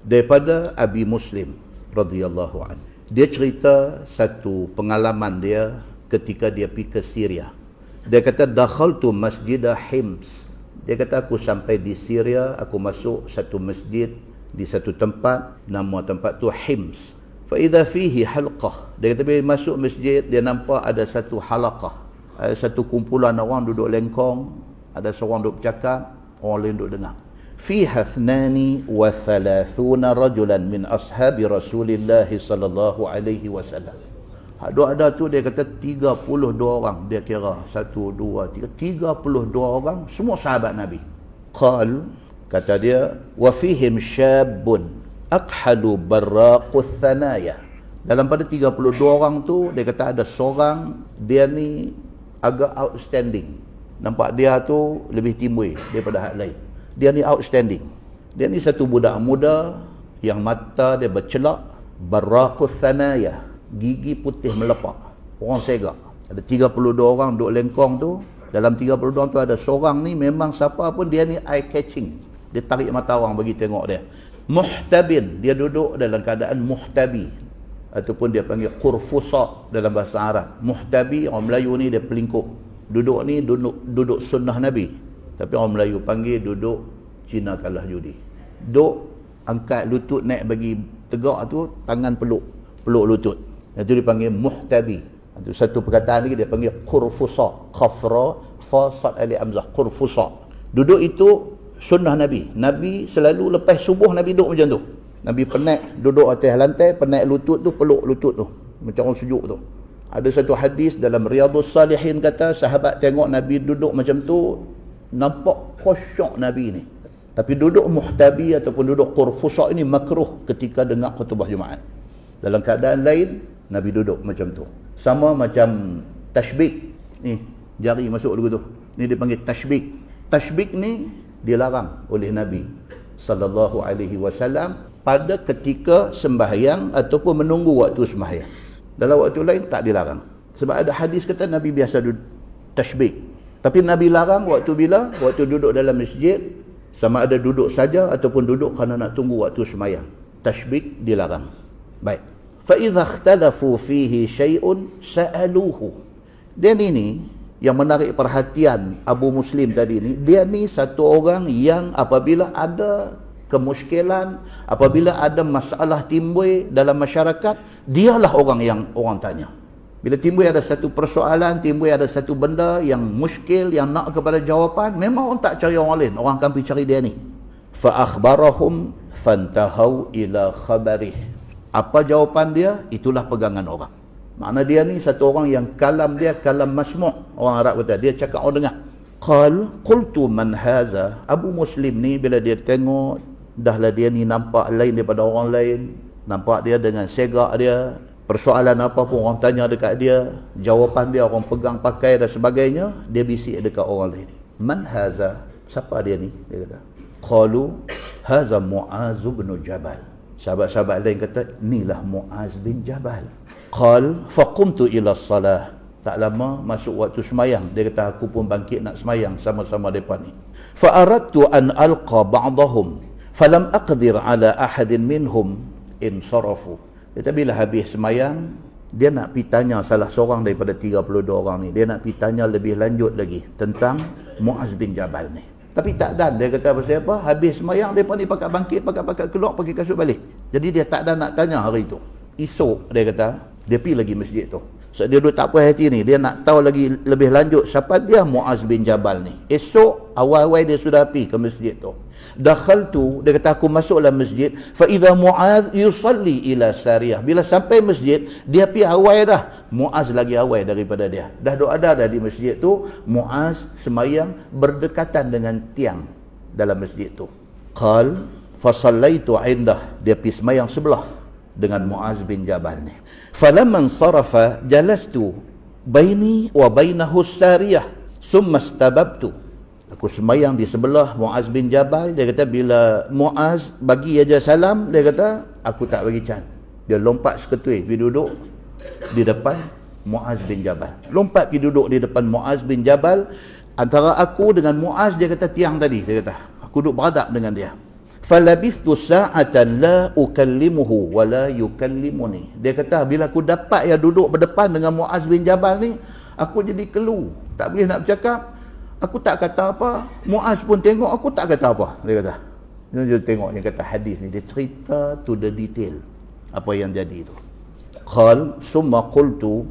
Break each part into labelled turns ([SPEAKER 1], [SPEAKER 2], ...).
[SPEAKER 1] daripada Abi Muslim radhiyallahu anhu. Dia cerita satu pengalaman dia ketika dia pergi ke Syria. Dia kata dakhaltu masjidah Hims. Dia kata aku sampai di Syria, aku masuk satu masjid di satu tempat, nama tempat tu Hims. Fa idza fihi halqah. Dia kata bila masuk masjid dia nampak ada satu halaqah. Ada satu kumpulan orang duduk lengkong, ada seorang duduk bercakap, orang lain duduk dengar. Fiha 32 rajulan min ashabi Rasulillah sallallahu alaihi wasallam. Ada tu dia kata 32 orang, dia kira 1 2 3 32 orang semua sahabat Nabi. Qal, kata dia, wa fihim syabun aqhalu barraqus thanaya. Dalam pada 32 orang tu dia kata ada seorang dia ni agak outstanding. Nampak dia tu lebih timbul daripada hak lain. Dia ni outstanding. Dia ni satu budak muda yang mata dia bercelak, barraqus thanaya, gigi putih melepak, orang segak. Ada 32 orang duduk lengkong tu. Dalam 32 orang tu ada seorang ni memang siapa pun dia ni eye catching. Dia tarik mata orang bagi tengok dia. Muhtabin, dia duduk dalam keadaan muhtabi, ataupun dia panggil qurfusa dalam bahasa Arab. Muhtabi, orang Melayu ni dia pelingkup. Duduk ni duduk sunnah Nabi. Tapi orang Melayu panggil duduk Cina kalah judi. Duduk angkat lutut naik bagi tegak tu, tangan peluk lutut. Itu dipanggil muhtabi. Itu satu perkataan lagi dia panggil qurfusa. Khafra fa sad alif hamzah, qurfusa. Duduk itu sunnah Nabi. Nabi selalu lepas subuh Nabi duduk macam tu. Nabi penat duduk atas lantai, penat lutut tu, peluk lutut tu. Macam orang sejuk tu. Ada satu hadis dalam Riyadhus Salihin kata sahabat tengok Nabi duduk macam tu, nampak khusyuk Nabi ni. Tapi duduk muhtabi ataupun duduk qurfusa ini makruh ketika dengar khutbah Jumaat. Dalam keadaan lain Nabi duduk macam tu. Sama macam tashbik. Ni jari masuk dulu tu. Ni dipanggil tashbik. Tashbik ni dilarang oleh Nabi sallallahu alaihi wasallam pada ketika sembahyang ataupun menunggu waktu sembahyang. Dalam waktu lain tak dilarang. Sebab ada hadis kata Nabi biasa tashbik. Tapi Nabi larang waktu bila? Waktu duduk dalam masjid, sama ada duduk saja ataupun duduk kerana nak tunggu waktu sembahyang. Tashbik dilarang. Baik. Fa idza ikhtalafu fihi syai'un sa'aluhu. Dia ni yang menarik perhatian Abu Muslim tadi ni, dia ni satu orang yang apabila ada kemusykilan, apabila ada masalah timbul dalam masyarakat, dialah orang yang orang tanya. Bila timbul ada satu persoalan, timbul ada satu benda yang muskil, yang nak kepada jawapan, memang orang tak cari orang lain, orang akan pergi cari dia ni. Fa akhbarahum fantahau ila khabarih. Apa jawapan dia, itulah pegangan orang. Makna dia ni satu orang yang kalam dia kalam masmu'. Orang Arab kata, dia cakap orang dengar. Qultu man haza. Abu Muslim ni bila dia tengok, dahlah dia ni nampak lain daripada orang lain. Nampak dia dengan segak dia. Persoalan apa pun orang tanya dekat dia, jawapan dia orang pegang pakai dan sebagainya, dia bisik dekat orang lain. Man haza? Siapa dia ni? Dia kata. Qalu haza Mu'az bin Jabal. Sahabat-sahabat lain kata, inilah Mu'az bin Jabal. Qal faqumtu ila salah. Tak lama masuk waktu semayang, dia kata aku pun bangkit nak semayang sama-sama depa ni. Fa aradtu an alqa ba'dahum falam aqdir ala ahadin minhum insarafu. Dia bila habis semayang, dia nak pergi tanya salah seorang daripada 32 orang ni, dia nak pergi tanya lebih lanjut lagi tentang Mu'az bin Jabal ni. Tapi tak dan, dia kata pasal apa? Habis semayang, mereka ni pakat bangkit, pakat keluar, pakai kasut balik. Jadi dia tak dan nak tanya hari itu. Esok, dia kata, dia pergi lagi masjid tu. So dia duduk tak puas hati ni, dia nak tahu lagi lebih lanjut siapa dia Mu'az bin Jabal ni. Esok, awal-awal dia sudah pergi ke masjid tu. Dakhaltu, dia kata aku masuklah masjid, fa idza Mu'az yusalli ila sariyah. Bila sampai masjid, dia pergi awal dah. Mu'az lagi awal daripada dia. Dah ada dah di masjid tu, Mu'az semayang berdekatan dengan tiang dalam masjid tu. Qal fa sallaitu indah. Dia pergi semayang sebelah dengan Mu'az bin Jabal ni. Falamman sarafa jalastu baini wa bainahu sariyah summa istababtu. Aku semayang di sebelah Mu'az bin Jabal. Dia kata bila Mu'az bagi aja salam, dia kata aku tak bagi can. Dia lompat seketui pergi duduk di depan Mu'az bin Jabal. Lompat pergi duduk di depan Mu'az bin Jabal. Antara aku dengan Mu'az, dia kata tiang tadi, dia kata aku duduk beradab dengan dia. Falabithtu sa'atan la ukallimuhu wa la yukallimuni. Dia kata bila aku dapat ya duduk berdepan dengan Muaz bin Jabal ni, aku jadi kelu, tak boleh nak bercakap. Aku tak kata apa, Muaz pun tengok aku tak kata apa. Dia kata. Dia tengok dia kata hadis ni, dia cerita to the detail apa yang jadi tu. Qal summa qultu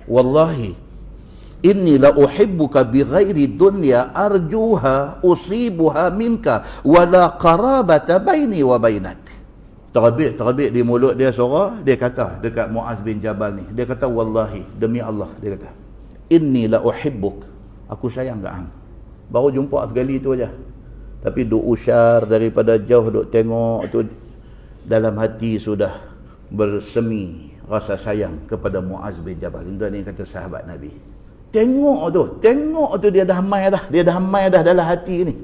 [SPEAKER 1] wallahi inni la uhibbuka bighairi dunya arjuha usibuha minka wala qarabata baini wa bainak. Terbit di mulut dia suara, dia kata dekat Muaz bin Jabal ni, dia kata wallahi, demi Allah, dia kata inni la uhibbuk, aku sayang kat hang. Baru jumpa sekali tu aja, tapi duk usyar daripada jauh, duk tengok tu, dalam hati sudah bersemi rasa sayang kepada Muaz bin Jabal. Itu ni kata sahabat Nabi. Tengok tu dia dah hamai dah dalam hati ni.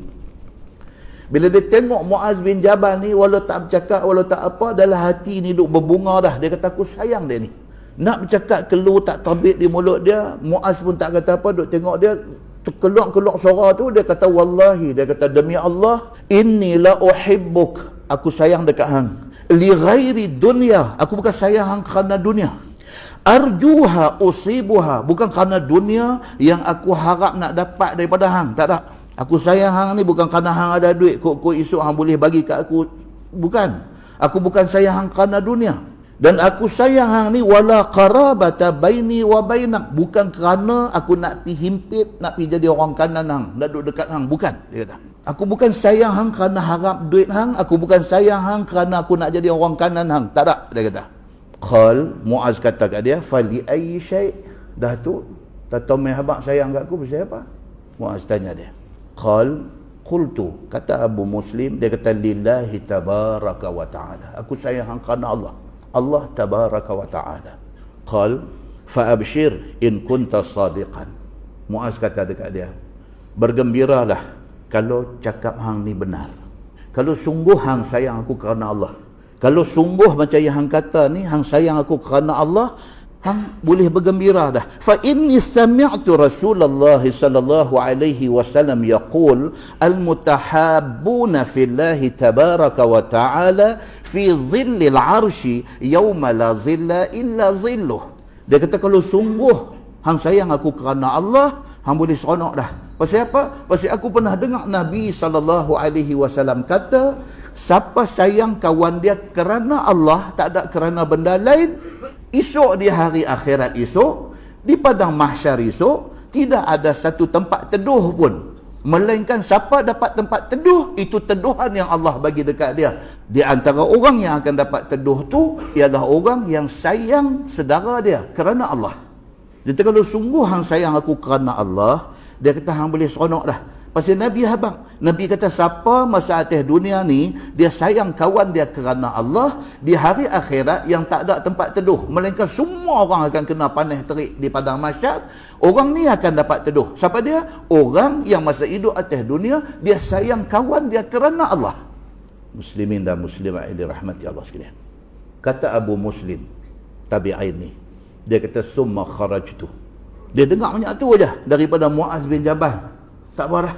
[SPEAKER 1] Bila dia tengok Muaz bin Jabal ni, walau tak bercakap, walau tak apa, dalam hati ni duk berbunga dah. Dia kata aku sayang dia ni. Nak bercakap keluar tak terbit di mulut dia, Muaz pun tak kata apa, duk tengok dia, terkeluar suara tu, dia kata wallahi, dia kata demi Allah, inni la uhibbuk, aku sayang dekat hang. Li ghairi dunya, aku bukan sayang hang kerana dunia. Arjuha usibuha, bukan kerana dunia yang aku harap nak dapat daripada hang, tak ada. Aku sayang hang ni bukan kerana hang ada duit, kok esok hang boleh bagi kat aku, bukan. Aku bukan sayang hang kerana dunia. Dan aku sayang hang ni wala qarabata baini wa bainak, bukan kerana aku nak pi himpit, nak pi jadi orang kanan hang, nak duduk dekat hang, bukan. Dia kata, aku bukan sayang hang kerana harap duit hang, aku bukan sayang hang kerana aku nak jadi orang kanan hang, tak ada. Dia kata. Qal, Muaz kata kat dia, fali ayyi syai', dah tu tak tahu mai habaq sayang kat aku pasal apa? Muaz tanya dia. Qal qultu, kata Abu Muslim, dia kata lillahi tabaraka wa ta'ala, aku sayang hang kerana Allah, Allah tabaraka wa ta'ala. Qal fa abshir in kunta sadiqan. Muaz kata dekat dia, bergembiralah kalau cakap hang ni benar, kalau sungguh hang sayang aku kerana Allah, kalau sungguh macam yang hang kata ni, hang sayang aku kerana Allah, hang boleh bergembira dah. Fa inni sami'tu Rasulullah sallallahu alaihi wasallam yaqul al-mutahabbuna fillahi tabaraka wa ta'ala fi dhillil 'arsy yauma la zilla illa zilluh. Dia kata kalau sungguh hang sayang aku kerana Allah, hang boleh seronok dah. Pasal apa? Pasal aku pernah dengar Nabi sallallahu alaihi wasallam kata, siapa sayang kawan dia kerana Allah, tak ada kerana benda lain, esok di hari akhirat esok, di padang mahsyar esok, tidak ada satu tempat teduh pun, melainkan siapa dapat tempat teduh, itu teduhan yang Allah bagi dekat dia. Di antara orang yang akan dapat teduh tu ialah orang yang sayang saudara dia kerana Allah. Jadi kalau sungguh hang sayang aku kerana Allah, dia kata hang boleh seronok dah. Pasal Nabi habang, Nabi kata siapa masa atas dunia ni dia sayang kawan dia kerana Allah, di hari akhirat yang tak ada tempat teduh, melainkan semua orang akan kena panas terik di padang mahsyar, orang ni akan dapat teduh. Siapa dia? Orang yang masa hidup atas dunia dia sayang kawan dia kerana Allah. Muslimin dan muslimat yang dirahmati Allah sekalian. Kata Abu Muslim tabi'in ni, dia kata summa kharajtu, dia dengar banyak tu aja daripada Muaz bin Jabal. Tak apa dah,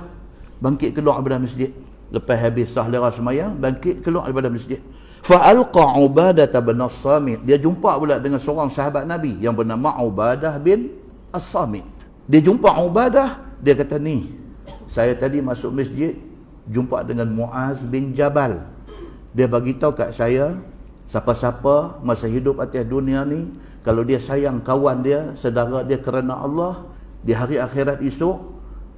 [SPEAKER 1] bangkit keluar daripada masjid. Lepas habis sahlera semayang, bangkit keluar daripada masjid. Fa'alqa Ubadah bin As-Samit, dia jumpa pula dengan seorang sahabat Nabi yang bernama Ubadah bin As-Samit. Dia jumpa Ubadah, dia kata ni, saya tadi masuk masjid jumpa dengan Muaz bin Jabal. Dia bagi tahu kat saya, siapa-siapa masa hidup atas dunia ni, kalau dia sayang kawan dia, saudara dia kerana Allah, di hari akhirat esok,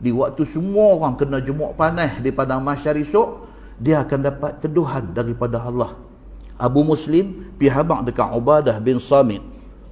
[SPEAKER 1] di waktu semua orang kena jemuk panas di padang mahsyar esok, dia akan dapat teduhan daripada Allah. Abu Muslim pi habaq dekat Ubadah bin Samit.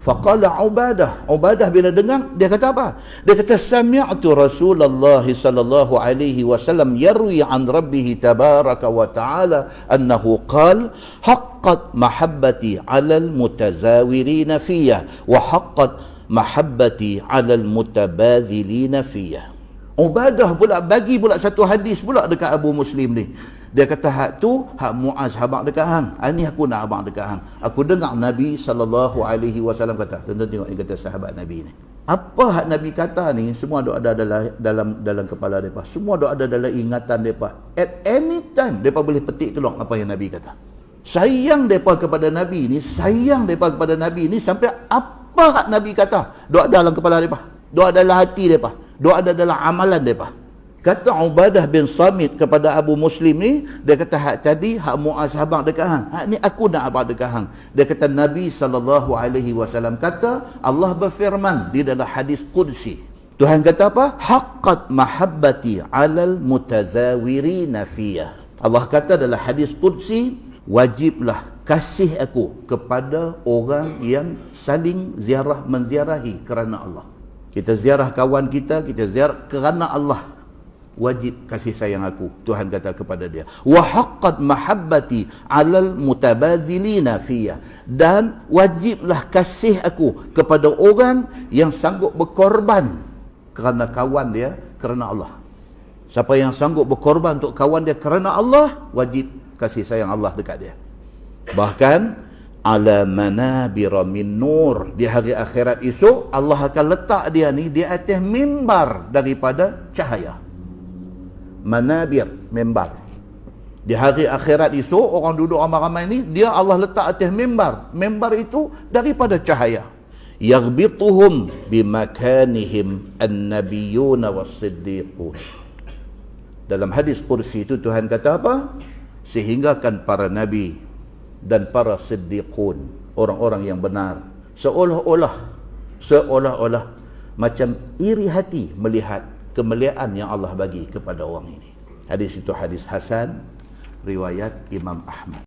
[SPEAKER 1] Faqala Ubadah bila dengar, dia kata apa? Dia kata sami'tu Rasulullah sallallahu alaihi wasallam yarwi an rabbih tabaraka wa ta'ala annahu qala haqqat mahabbati 'alal mutazawirina fiyya wa haqqat mahabbati 'alal mutabadhilina fiyya. Ubadah pula bagi pula satu hadis pula dekat Abu Muslim ni. Dia kata hak tu hak Muaz habaq dekat hang. Ini aku nak habaq dekat hang. Aku dengar Nabi sallallahu alaihi wasallam kata. Tuan-tuan tengok yang kata sahabat Nabi ni. Apa hak Nabi kata ni semua ada dalam kepala mereka. Semua ada dalam ingatan mereka. At any time mereka boleh petik keluar apa yang Nabi kata. Sayang mereka kepada Nabi ni, sampai apa hak Nabi kata ada dalam kepala mereka. Ada dalam hati mereka. Ada dalam amalan mereka. Kata Ubadah bin Samit kepada Abu Muslim ni, dia kata hak tadi hak Muaz abang dekat hang. Hak ni aku nak abang dekat hang. Dia kata Nabi SAW kata, Allah berfirman di dalam hadis qudsi. Tuhan kata apa? Haqqat mahabbati 'alal mutazawirina fiyah. Allah kata dalam hadis qudsi, wajiblah kasih aku kepada orang yang saling menziarahi kerana Allah. Kita ziarah kawan kita ziarah kerana Allah. Wajib kasih sayang aku, Tuhan kata kepada dia. Wa haqqat mahabbati 'alal mutabazilina fiyya, dan wajiblah kasih aku kepada orang yang sanggup berkorban kerana kawan dia kerana Allah. Siapa yang sanggup berkorban untuk kawan dia kerana Allah, wajib kasih sayang Allah dekat dia. Bahkan ala manabira min nur, di hari akhirat esok Allah akan letak dia ni di atas mimbar daripada cahaya. Manabir, mimbar. Di hari akhirat esok orang duduk ramai-ramai ni, dia Allah letak atas mimbar. Mimbar itu daripada cahaya. Yaghbituhum bimakanihim an-nabiyyuna was-siddiqun. Dalam hadis qudsi itu Tuhan kata apa? Sehinggakan para nabi dan para siddiqun, orang-orang yang benar, seolah-olah macam iri hati melihat kemuliaan yang Allah bagi kepada orang ini. Hadis itu hadis hasan, riwayat Imam Ahmad.